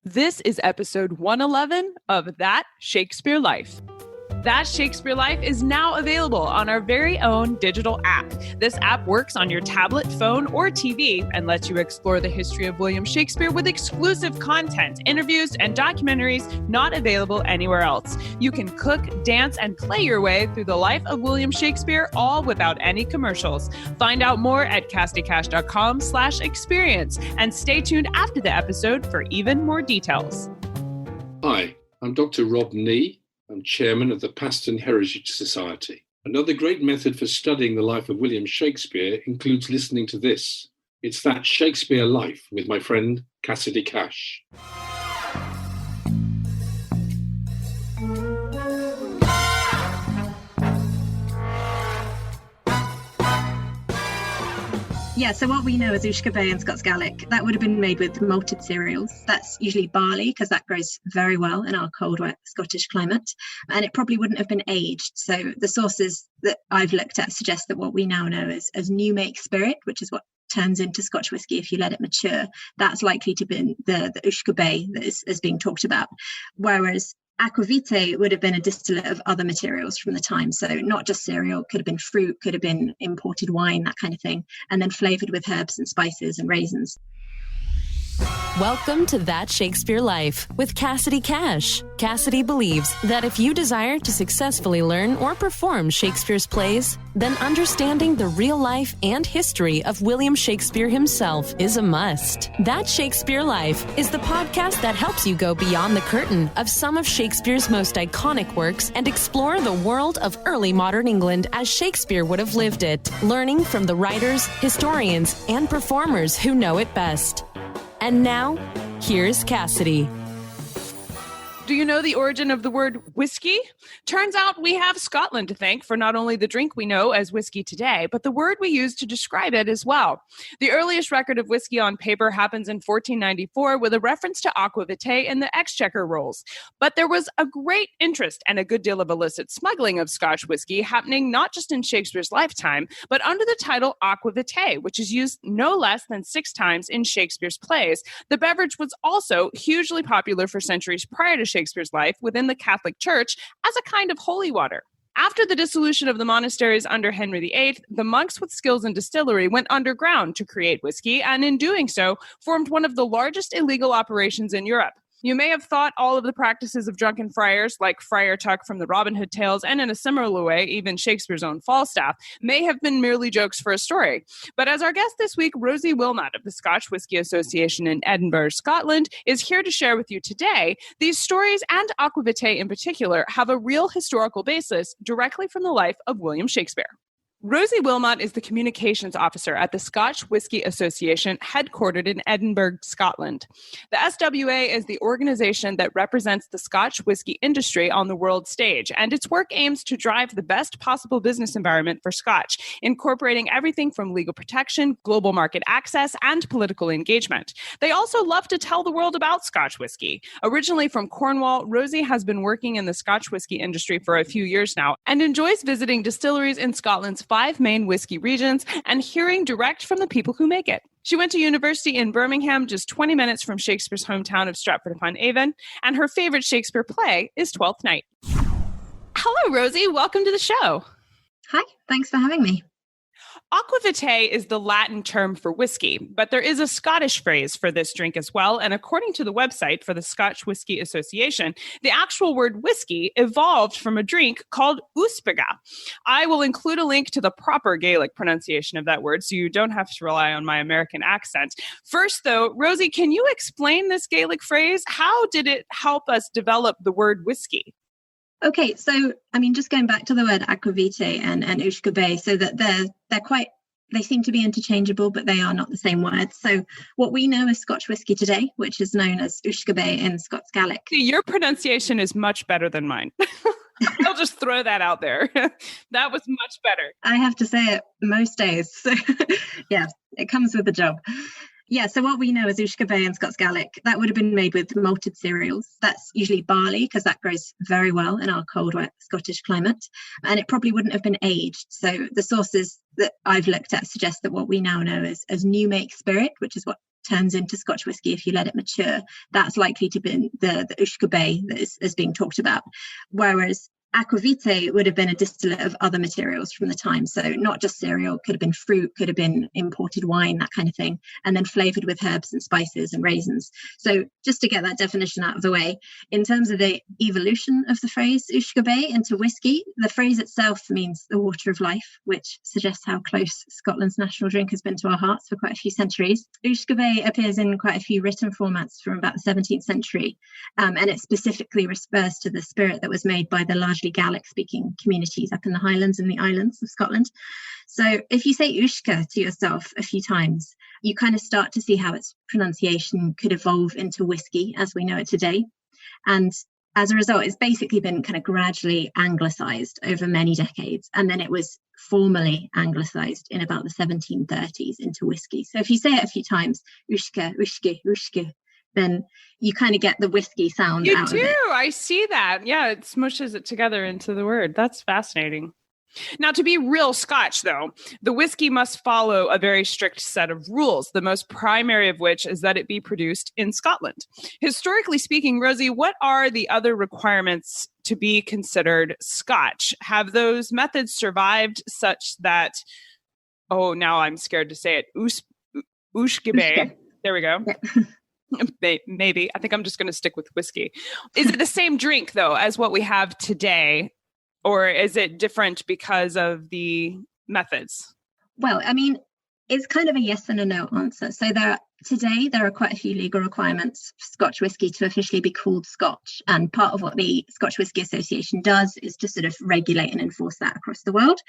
This is episode 111 of That Shakespeare Life. That Shakespeare Life is now available on our very own digital app. This app works on your tablet, phone, or TV and lets you explore the history of William Shakespeare with exclusive content, interviews, and documentaries not available anywhere else. You can cook, dance, and play your way through the life of William Shakespeare, all without any commercials. Find out more at cassidycash.com/experience and stay tuned after the episode for even more details. Hi, I'm Dr. Rob Nee. I'm chairman of the Paston Heritage Society. Another great method for studying the life of William Shakespeare includes listening to this. It's That Shakespeare Life with my friend Cassidy Cash. Yeah, so what we know as Ushkabe and Scots Gaelic, that would have been made with malted cereals. That's usually barley because that grows very well in our cold, wet Scottish climate. And it probably wouldn't have been aged. So the sources that I've looked at suggest that what we now know as new make spirit, which is what turns into Scotch whisky if you let it mature, that's likely to be the Ushkabe that is being talked about. Whereas Aqua Vitae would have been a distillate of other materials from the time. So not just cereal, could have been fruit, could have been imported wine, that kind of thing, and then flavored with herbs and spices and raisins. Welcome to That Shakespeare Life with Cassidy Cash. Cassidy believes that if you desire to successfully learn or perform Shakespeare's plays, then understanding the real life and history of William Shakespeare himself is a must. That Shakespeare Life is the podcast that helps you go beyond the curtain of some of Shakespeare's most iconic works and explore the world of early modern England as Shakespeare would have lived it, learning from the writers, historians, and performers who know it best. And now, here's Cassidy. Do you know the origin of the word whiskey? Turns out we have Scotland to thank for not only the drink we know as whiskey today, but the word we use to describe it as well. The earliest record of whiskey on paper happens in 1494 with a reference to Aqua Vitae in the Exchequer Rolls. But there was a great interest and a good deal of illicit smuggling of Scotch whisky happening not just in Shakespeare's lifetime, but under the title Aqua Vitae, which is used no less than 6 times in Shakespeare's plays. The beverage was also hugely popular for centuries prior to Shakespeare's life within the Catholic Church as a kind of holy water. After the dissolution of the monasteries under Henry VIII, the monks with skills in distillery went underground to create whiskey, and in doing so, formed one of the largest illegal operations in Europe. You may have thought all of the practices of drunken friars, like Friar Tuck from the Robin Hood tales, and in a similar way, even Shakespeare's own Falstaff, may have been merely jokes for a story. But as our guest this week, Rosie Wilmot of the Scotch Whisky Association in Edinburgh, Scotland, is here to share with you today, these stories, and Aqua Vitae in particular, have a real historical basis directly from the life of William Shakespeare. Rosie Wilmot is the communications officer at the Scotch Whisky Association, headquartered in Edinburgh, Scotland. The SWA is the organization that represents the Scotch whisky industry on the world stage, and its work aims to drive the best possible business environment for Scotch, incorporating everything from legal protection, global market access, and political engagement. They also love to tell the world about Scotch whisky. Originally from Cornwall, Rosie has been working in the Scotch whisky industry for a few years now and enjoys visiting distilleries in Scotland's 5 main whiskey regions and hearing direct from the people who make it. She went to university in Birmingham, just 20 minutes from Shakespeare's hometown of Stratford-upon-Avon, and her favorite Shakespeare play is Twelfth Night. Hello, Rosie. Welcome to the show. Hi, thanks for having me. Aqua Vitae is the Latin term for whiskey, but there is a Scottish phrase for this drink as well, and according to the website for the Scotch Whisky Association, the actual word whiskey evolved from a drink called uspega. I will include a link to the proper Gaelic pronunciation of that word, so you don't have to rely on my American accent. First, though, Rosie, can you explain this Gaelic phrase? How did it help us develop the word whiskey? Okay, so just going back to the word Aqua Vitae and Ushkabe, so that they seem to be interchangeable, but they are not the same word. So what we know as Scotch whisky today, which is known as Ushkabe in Scots Gaelic. Your pronunciation is much better than mine. I'll just throw that out there. That was much better. I have to say it most days. So yeah, it comes with the job. Yeah, so what we know as Ushkabe and Scots Gaelic, that would have been made with malted cereals. That's usually barley because that grows very well in our cold, wet Scottish climate. And it probably wouldn't have been aged. So the sources that I've looked at suggest that what we now know as new make spirit, which is what turns into Scotch whisky if you let it mature. That's likely to be the Uisce Bay that is being talked about. Whereas Aqua Vitae would have been a distillate of other materials from the time. So not just cereal, could have been fruit, could have been imported wine, that kind of thing, and then flavored with herbs and spices and raisins. So just to get that definition out of the way, in terms of the evolution of the phrase Uisce Bay into whiskey, the phrase itself means the water of life, which suggests how close Scotland's national drink has been to our hearts for quite a few centuries. Uisce Bay appears in quite a few written formats from about the 17th century, and it specifically refers to the spirit that was made by the largely Gaelic-speaking communities up in the Highlands and the Islands of Scotland. So if you say Uisce to yourself a few times, you kind of start to see how its pronunciation could evolve into whiskey as we know it today. And as a result, it's basically been kind of gradually anglicised over many decades. And then it was formally anglicised in about the 1730s into whiskey. So if you say it a few times, Uisce, Uisce, Uisce, then you kind of get the whiskey sound out of it. You do. I see that. Yeah, it smushes it together into the word. That's fascinating. Now, to be real Scotch, though, the whiskey must follow a very strict set of rules, the most primary of which is that it be produced in Scotland. Historically speaking, Rosie, what are the other requirements to be considered Scotch? Have those methods survived such that, now I'm scared to say it, Uisce Bay. There we go. Yeah. Maybe. I think I'm just going to stick with whiskey. Is it the same drink, though, as what we have today? Or is it different because of the methods? Well, I mean, it's kind of a yes and a no answer. So today there are quite a few legal requirements for Scotch whisky to officially be called Scotch. And part of what the Scotch Whisky Association does is to sort of regulate and enforce that across the world.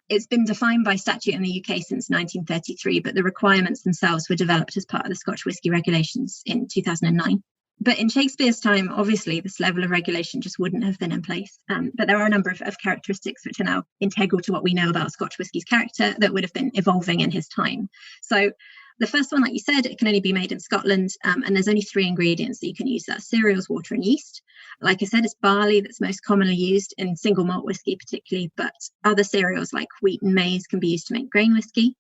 It's been defined by statute in the UK since 1933, but the requirements themselves were developed as part of the Scotch Whisky Regulations in 2009. But in Shakespeare's time, obviously, this level of regulation just wouldn't have been in place. But there are a number of characteristics which are now integral to what we know about Scotch whisky's character that would have been evolving in his time. So the first one, like you said, it can only be made in Scotland, and there's only 3 ingredients that you can use. That's cereals, water, and yeast. Like I said, it's barley that's most commonly used in single malt whisky particularly, but other cereals like wheat and maize can be used to make grain whisky.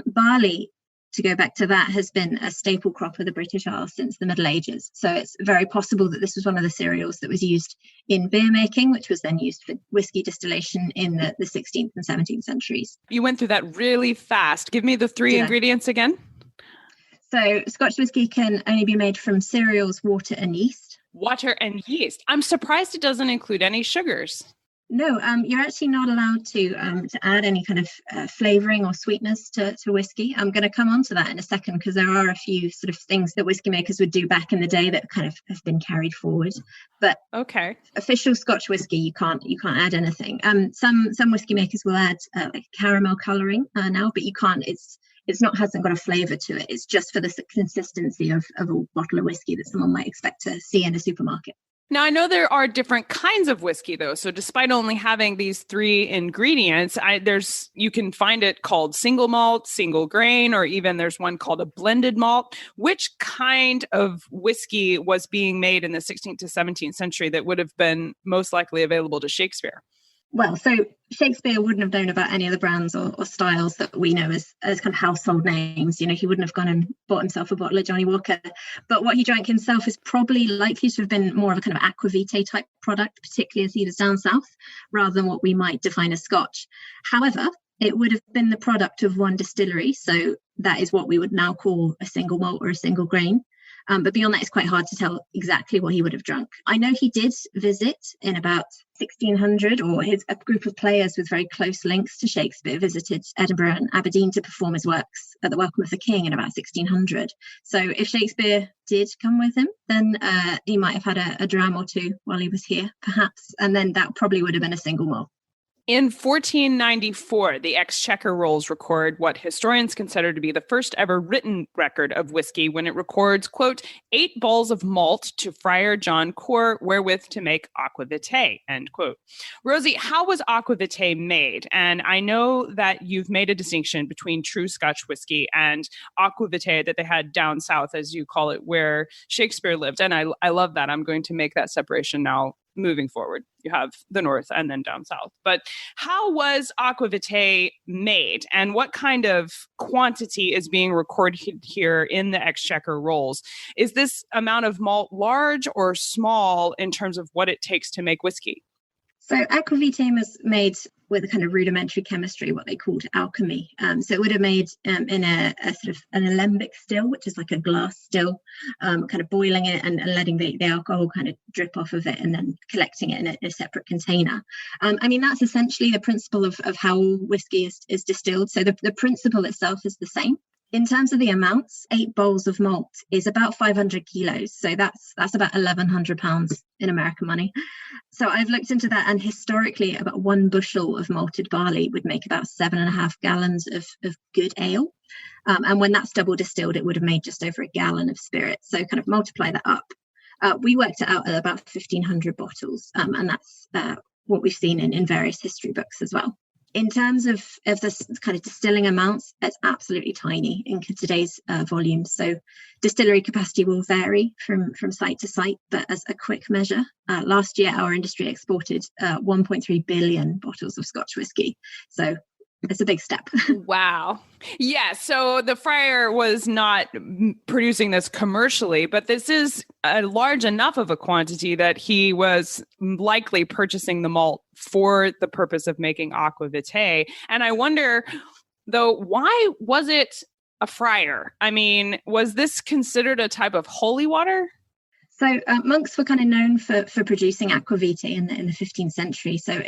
Barley, to go back to that, has been a staple crop of the British Isles since the Middle Ages. So it's very possible that this was one of the cereals that was used in beer making, which was then used for whiskey distillation in the 16th and 17th centuries. You went through that really fast. Give me the 3 ingredients again. So Scotch whisky can only be made from cereals, water, and yeast. Water and yeast. I'm surprised it doesn't include any sugars. No, you're actually not allowed to add any kind of flavouring or sweetness to whiskey. I'm going to come on to that in a second because there are a few sort of things that whiskey makers would do back in the day that kind of have been carried forward. But official Scotch whiskey, you can't add anything. Some whiskey makers will add like caramel colouring now, but you can't. Hasn't got a flavour to it. It's just for the consistency of a bottle of whiskey that someone might expect to see in a supermarket. Now, I know there are different kinds of whiskey, though. So despite only having these 3 ingredients, you can find it called single malt, single grain, or even there's one called a blended malt. Which kind of whiskey was being made in the 16th to 17th century that would have been most likely available to Shakespeare? Well, so Shakespeare wouldn't have known about any of the brands or styles that we know as kind of household names. You know, he wouldn't have gone and bought himself a bottle of Johnny Walker. But what he drank himself is probably likely to have been more of a kind of Aqua Vitae type product, particularly as he was down south, rather than what we might define as Scotch. However, it would have been the product of one distillery. So that is what we would now call a single malt or a single grain. But beyond that, it's quite hard to tell exactly what he would have drunk. I know he did visit in about 1600, or a group of players with very close links to Shakespeare visited Edinburgh and Aberdeen to perform his works at the welcome of the king in about 1600. So if Shakespeare did come with him, then he might have had a dram or 2 while he was here, perhaps. And then that probably would have been a single malt. In 1494, the Exchequer Rolls record what historians consider to be the first ever written record of whiskey when it records, quote, 8 balls of malt to Friar John Core wherewith to make Aqua Vitae, end quote. Rosie, how was Aqua Vitae made? And I know that you've made a distinction between true Scotch whiskey and Aqua Vitae that they had down south, as you call it, where Shakespeare lived. And I love that. I'm going to make that separation now moving forward. You have the north and then down south. But how was Aqua Vitae made, and what kind of quantity is being recorded here in the Exchequer Rolls? Is this amount of malt large or small in terms of what it takes to make whiskey? So Aqua Vitae was made with a kind of rudimentary chemistry, what they called alchemy. So it would have made in a sort of an alembic still, which is like a glass still, kind of boiling it and letting the alcohol kind of drip off of it and then collecting it in a separate container. That's essentially the principle of how whiskey is distilled. So the principle itself is the same. In terms of the amounts, 8 bowls of malt is about 500 kilos. So that's about 1,100 pounds in American money. So I've looked into that, and historically about 1 bushel of malted barley would make about 7.5 gallons of good ale. And when that's double distilled, it would have made just over a gallon of spirit. So kind of multiply that up. We worked it out at about 1,500 bottles. And that's what we've seen in various history books as well. In terms of this kind of distilling amounts, it's absolutely tiny in today's volumes. So distillery capacity will vary from site to site, but as a quick measure, last year our industry exported 1.3 billion bottles of Scotch whisky. So it's a big step. Wow. Yeah. So the Friar was not producing this commercially, but this is a large enough of a quantity that he was likely purchasing the malt for the purpose of making Aqua Vitae. And I wonder, though, why was it a friar? I mean, was this considered a type of holy water? So monks were kind of known for producing Aqua Vitae in the 15th century. So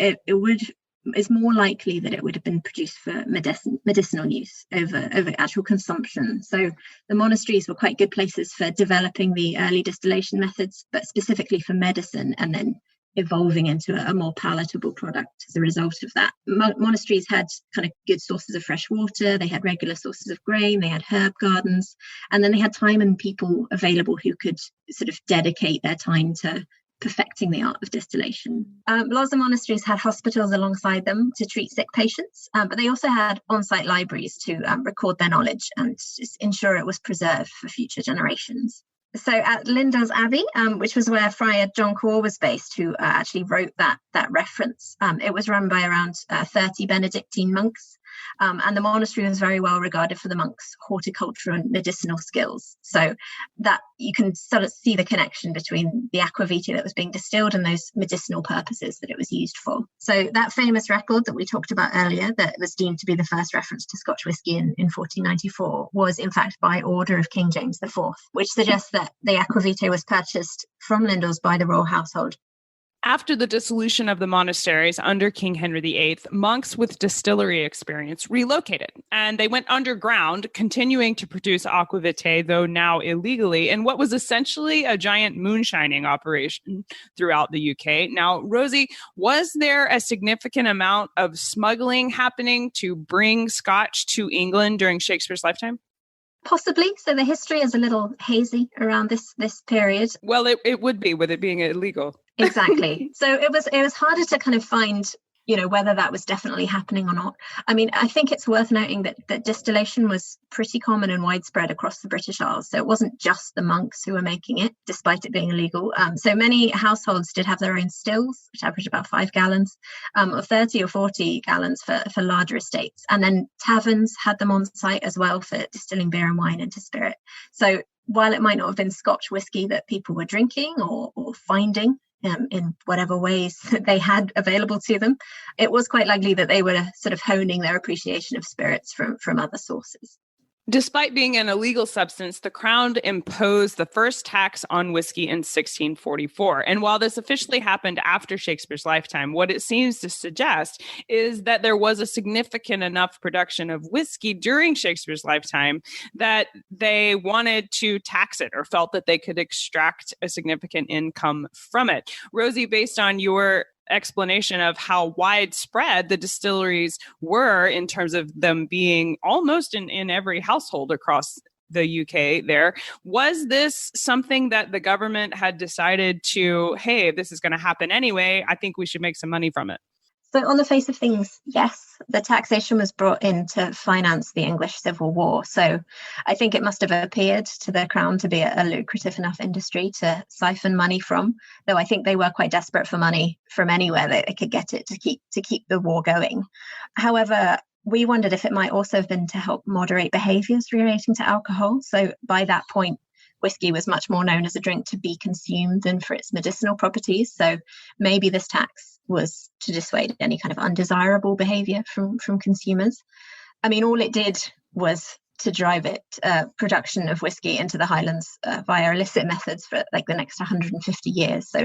it's more likely that it would have been produced for medicinal use over actual consumption. So the monasteries were quite good places for developing the early distillation methods, but specifically for medicine, and then evolving into a more palatable product as a result of that. Monasteries had kind of good sources of fresh water, they had regular sources of grain, they had herb gardens, and then they had time and people available who could sort of dedicate their time to perfecting the art of distillation. Lots of monasteries had hospitals alongside them to treat sick patients, but they also had on-site libraries to record their knowledge and just ensure it was preserved for future generations. So at Lindales Abbey, which was where Friar John Core was based, who actually wrote that reference, it was run by around 30 Benedictine monks. And the monastery was very well regarded for the monks' horticultural and medicinal skills. So that you can sort of see the connection between the Aqua Vitae that was being distilled and those medicinal purposes that it was used for. So that famous record that we talked about earlier, that was deemed to be the first reference to Scotch whisky in 1494, was in fact by order of King James IV, which suggests that the Aqua Vitae was purchased from Lindales by the royal household. After the dissolution of the monasteries under King Henry VIII, monks with distillery experience relocated, and they went underground, continuing to produce Aqua Vitae, though now illegally, in what was essentially a giant moonshining operation throughout the UK. Now, Rosie, was there a significant amount of smuggling happening to bring Scotch to England during Shakespeare's lifetime? Possibly. So the history is a little hazy around this period. Well, it would be, with it being illegal. Exactly. So it was harder to kind of find, whether that was definitely happening or not. I mean, I think it's worth noting that distillation was pretty common and widespread across the British Isles. So it wasn't just the monks who were making it, despite it being illegal. So many households did have their own stills, which averaged about 5 gallons, or 30 or 40 gallons for larger estates. And then taverns had them on site as well for distilling beer and wine into spirit. So while it might not have been Scotch whisky that people were drinking or finding, in whatever ways that they had available to them, it was quite likely that they were sort of honing their appreciation of spirits from other sources. Despite being an illegal substance, the Crown imposed the first tax on whiskey in 1644. And while this officially happened after Shakespeare's lifetime, what it seems to suggest is that there was a significant enough production of whiskey during Shakespeare's lifetime that they wanted to tax it or felt that they could extract a significant income from it. Rosie, based on your explanation of how widespread the distilleries were in terms of them being almost in every household across the UK there, was this something that the government had decided to, hey, this is going to happen anyway, I think we should make some money from it? So on the face of things, yes, the taxation was brought in to finance the English Civil War. So I think it must have appeared to the Crown to be a lucrative enough industry to siphon money from, though I think they were quite desperate for money from anywhere that they could get it to keep the war going. However, we wondered if it might also have been to help moderate behaviours relating to alcohol. So by that point, whiskey was much more known as a drink to be consumed than for its medicinal properties. So maybe this tax was to dissuade any kind of undesirable behaviour from consumers. I mean, all it did was to drive production of whiskey into the Highlands via illicit methods for like the next 150 years. So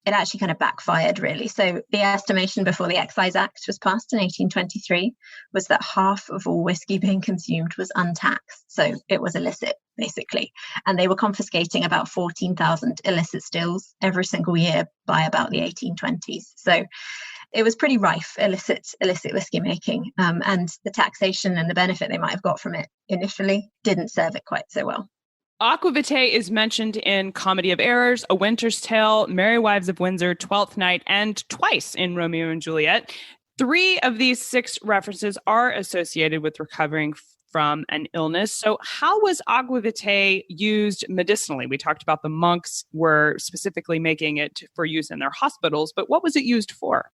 it actually kind of backfired, really. So the estimation before the Excise Act was passed in 1823 was that half of all whiskey being consumed was untaxed. So it was illicit, basically. And they were confiscating about 14,000 illicit stills every single year by about the 1820s. So it was pretty rife, illicit whiskey making. And the taxation and the benefit they might have got from it initially didn't serve it quite so well. Aqua Vitae is mentioned in Comedy of Errors, A Winter's Tale, Merry Wives of Windsor, Twelfth Night, and twice in Romeo and Juliet. 3 of these 6 references are associated with recovering from an illness. So how was Aqua Vitae used medicinally? We talked about the monks were specifically making it for use in their hospitals, but what was it used for?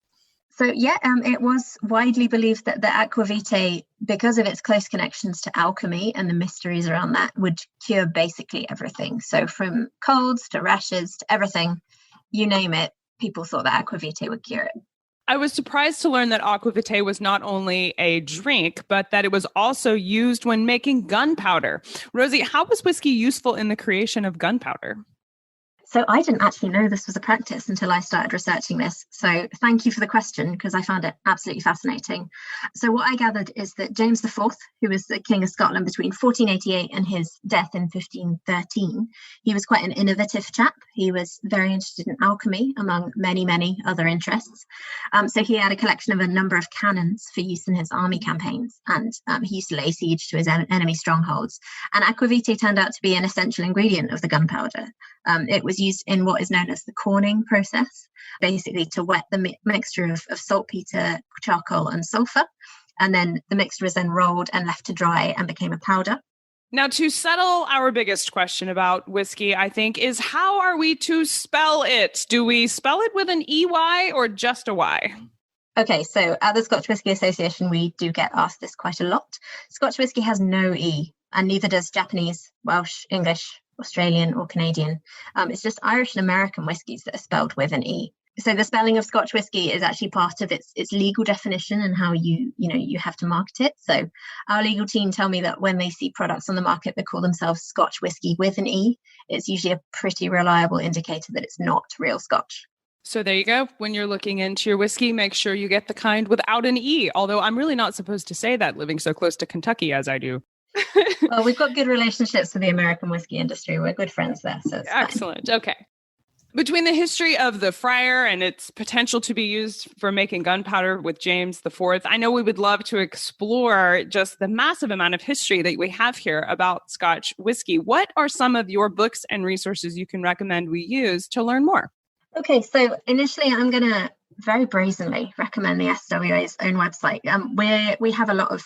So it was widely believed that the Aqua Vitae, because of its close connections to alchemy and the mysteries around that, would cure basically everything. So from colds to rashes to everything, you name it, people thought that Aqua Vitae would cure it. I was surprised to learn that Aqua Vitae was not only a drink, but that it was also used when making gunpowder. Rosie, how was whiskey useful in the creation of gunpowder? So I didn't actually know this was a practice until I started researching this. So thank you for the question, because I found it absolutely fascinating. So what I gathered is that James IV, who was the King of Scotland between 1488 and his death in 1513, he was quite an innovative chap. He was very interested in alchemy, among many, many other interests. So he had a collection of a number of cannons for use in his army campaigns, and he used to lay siege to his enemy strongholds. And Aqua Vitae turned out to be an essential ingredient of the gunpowder. It was used in what is known as the corning process, basically to wet the mixture of saltpeter, charcoal and sulfur. And then the mixture was then rolled and left to dry and became a powder. Now, to settle our biggest question about whiskey, I think, is how are we to spell it? Do we spell it with an EY or just a Y? Okay, so at the Scotch Whisky Association, we do get asked this quite a lot. Scotch whisky has no E, and neither does Japanese, Welsh, English, Australian or Canadian. It's just Irish and American whiskies that are spelled with an E. So the spelling of Scotch whisky is actually part of its legal definition and how you have to market it. So our legal team tell me that when they see products on the market that call themselves Scotch whisky with an E, it's usually a pretty reliable indicator that it's not real Scotch. So there you go. When you're looking into your whiskey, make sure you get the kind without an E. Although I'm really not supposed to say that living so close to Kentucky as I do. Well, we've got good relationships with the American whiskey industry. We're good friends there. So it's excellent. Fine. Okay. Between the history of the friar and its potential to be used for making gunpowder with James IV, I know we would love to explore just the massive amount of history that we have here about Scotch whiskey. What are some of your books and resources you can recommend we use to learn more? Okay, so initially I'm going to very brazenly recommend the SWA's own website. We have a lot of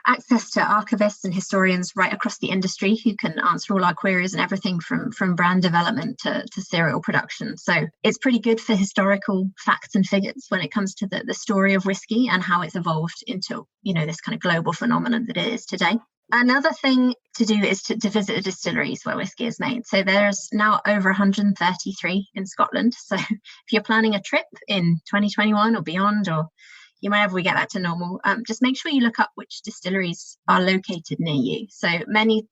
access to archivists and historians right across the industry who can answer all our queries and everything from brand development to cereal production. So it's pretty good for historical facts and figures when it comes to the story of whiskey and how it's evolved into, this kind of global phenomenon that it is today. Another thing to do is to visit the distilleries where whiskey is made. So there's now over 133 in Scotland. So if you're planning a trip in 2021 or beyond, or whenever we get back to normal, just make sure you look up which distilleries are located near you. So many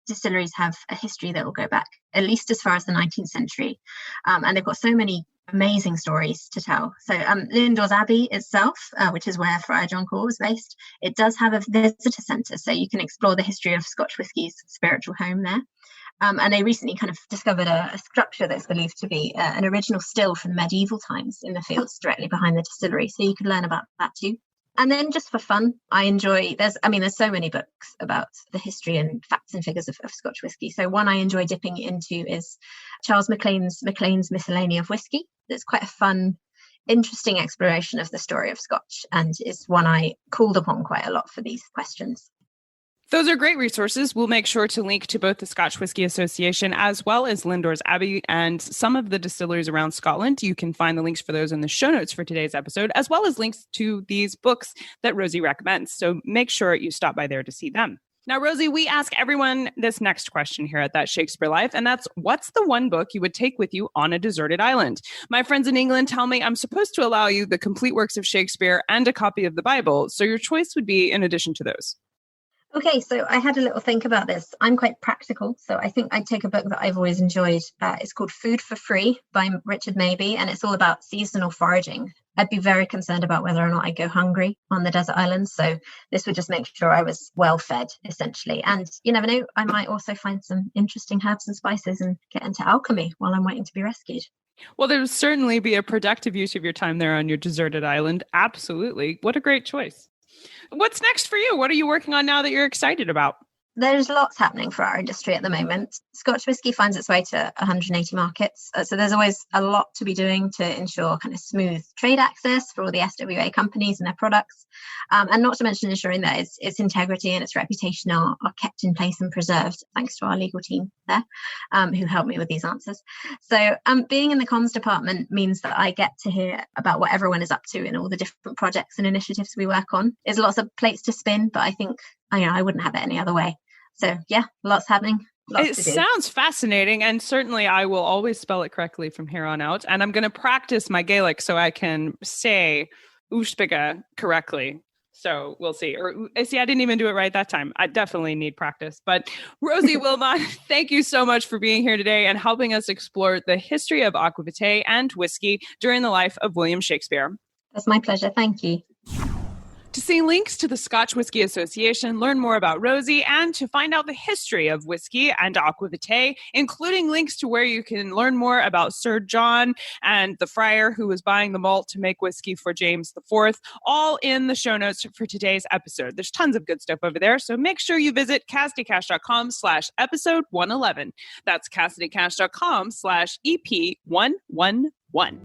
distilleries have a history that will go back at least as far as the 19th century. And they've got so many amazing stories to tell. So Lindores Abbey itself, which is where Friar John Core was based, it does have a visitor centre, so you can explore the history of Scotch whisky's spiritual home there. And they recently kind of discovered a structure that's believed to be an original still from medieval times in the fields directly behind the distillery, so you can learn about that too. And then just for fun, there's so many books about the history and facts and figures of Scotch whisky. So one I enjoy dipping into is Charles Maclean's Miscellany of Whisky. It's quite a fun, interesting exploration of the story of Scotch, and is one I called upon quite a lot for these questions. Those are great resources. We'll make sure to link to both the Scotch Whisky Association as well as Lindores Abbey and some of the distilleries around Scotland. You can find the links for those in the show notes for today's episode, as well as links to these books that Rosie recommends. So make sure you stop by there to see them. Now, Rosie, we ask everyone this next question here at That Shakespeare Life, and that's, what's the one book you would take with you on a deserted island? My friends in England tell me I'm supposed to allow you the complete works of Shakespeare and a copy of the Bible, so your choice would be in addition to those. Okay, so I had a little think about this. I'm quite practical, so I think I'd take a book that I've always enjoyed. It's called Food for Free by Richard Mabey, and it's all about seasonal foraging. I'd be very concerned about whether or not I go hungry on the desert island, so this would just make sure I was well fed, essentially. And you never know, I might also find some interesting herbs and spices and get into alchemy while I'm waiting to be rescued. Well, there would certainly be a productive use of your time there on your deserted island. Absolutely. What a great choice. What's next for you? What are you working on now that you're excited about? There's lots happening for our industry at the moment. Scotch whisky finds its way to 180 markets. So there's always a lot to be doing to ensure kind of smooth trade access for all the SWA companies and their products. And not to mention ensuring that its integrity and its reputation are kept in place and preserved, thanks to our legal team there, who helped me with these answers. So being in the comms department means that I get to hear about what everyone is up to in all the different projects and initiatives we work on. There's lots of plates to spin, but I think I wouldn't have it any other way. So yeah, lots happening. It sounds fascinating, and certainly I will always spell it correctly from here on out. And I'm going to practice my Gaelic so I can say Ushpiga correctly. So we'll see. Or see, I didn't even do it right that time. I definitely need practice. But Rosie Wilmot, thank you so much for being here today and helping us explore the history of Aqua Vitae and whiskey during the life of William Shakespeare. That's my pleasure. Thank you. To see links to the Scotch Whisky Association, learn more about Rosie, and to find out the history of whiskey and Aqua Vitae, including links to where you can learn more about Sir John and the friar who was buying the malt to make whiskey for James IV, all in the show notes for today's episode. There's tons of good stuff over there, so make sure you visit CassidyCash.com/episode 111. That's CassidyCash.com/EP111.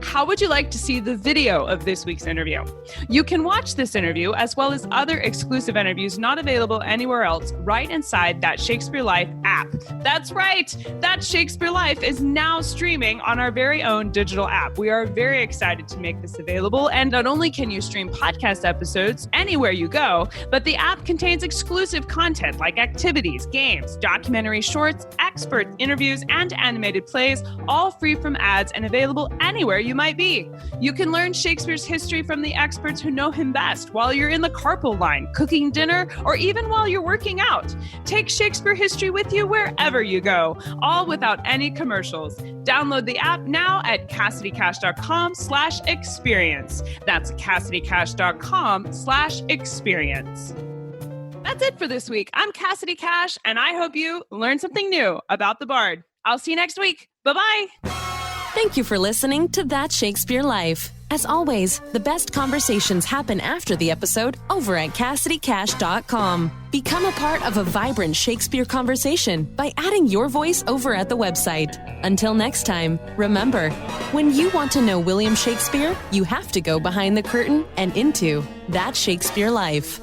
How would you like to see the video of this week's interview? You can watch this interview as well as other exclusive interviews not available anywhere else right inside That Shakespeare Life app. That's right! That Shakespeare Life is now streaming on our very own digital app. We are very excited to make this available, and not only can you stream podcast episodes anywhere you go, but the app contains exclusive content like activities, games, documentary shorts, expert interviews, and animated plays, all free from ads and available anywhere you might be. You can learn Shakespeare's history from the experts who know him best while you're in the carpool line, cooking dinner, or even while you're working out. Take Shakespeare history with you wherever you go, all without any commercials. Download the app now at CassidyCash.com/experience. That's CassidyCash.com/experience. That's it for this week. I'm Cassidy Cash, and I hope you learned something new about the Bard. I'll see you next week. Bye-bye. Thank you for listening to That Shakespeare Life. As always, the best conversations happen after the episode over at CassidyCash.com. Become a part of a vibrant Shakespeare conversation by adding your voice over at the website. Until next time, remember, when you want to know William Shakespeare, you have to go behind the curtain and into That Shakespeare Life.